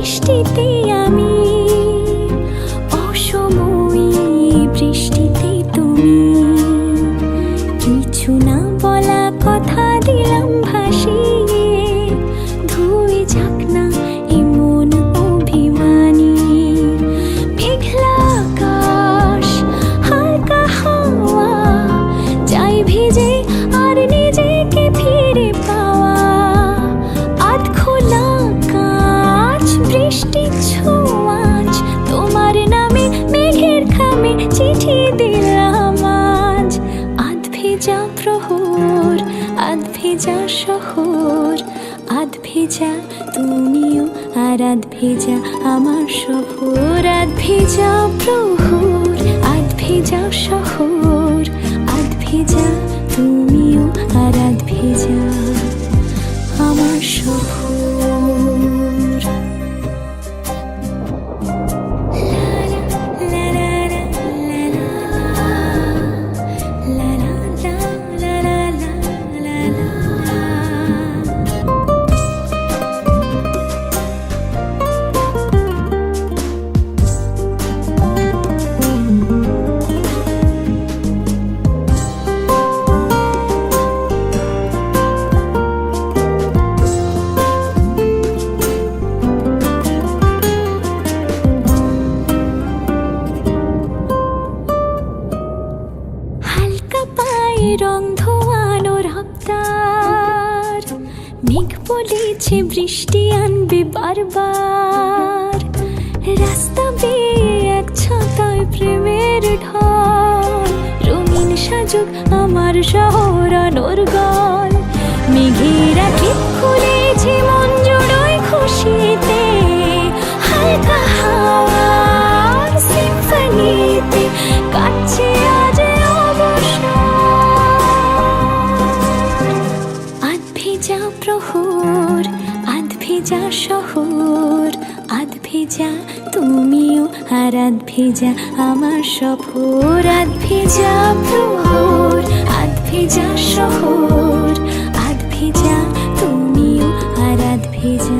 বৃষ্টিতে আমি, অসময়ী বৃষ্টিতে তুমি। কিছু না বলা কথা দিলাম ভাসিয়ে, ধুয়ে যাক না এমন অভিমানী। মেঘলা আকাশ, হালকা হাওয়া, চাই ভিজে আর নিজেকে ফিরে পাওয়া। আধ খোলা কাঁচ, বৃষ্টির ছোঁয়াচ, তোমার নামে মেঘের খামে চিঠি দিলাম আজ। আধ ভেজা প্রহর, আধ ভেজা শহর, আধ ভেজা তুমিও আর আধ ভেজা আমার শহর। আধ ভেজা প্রহর, আধ ভেজা শহর, আধ ভেজা তুমিও আর আধ ভেজা আমার শহর। রং ধোয়ানো রাস্তার, মেঘ বলেছে বৃষ্টি আনবে বারবার। রাস্তা বেয়ে এক ছাতায় প্রেমের ঢল, রঙিন সাজুক আমার শহর আনোর গল। মেঘেরা ঠিক খুলেছে মন জুড়োয় খুশিতে, হালকা হাওয়ার সিম্ফনিতে কাটছে আজ প্রহর। আধ ভেজা শহর, আধ ভেজা তুমিও আর আধ ভেজা আমার সফর। আধ ভেজা প্রহর, আধ ভেজা শহর, আধ ভেজা তুমিও আর আধ ভেজা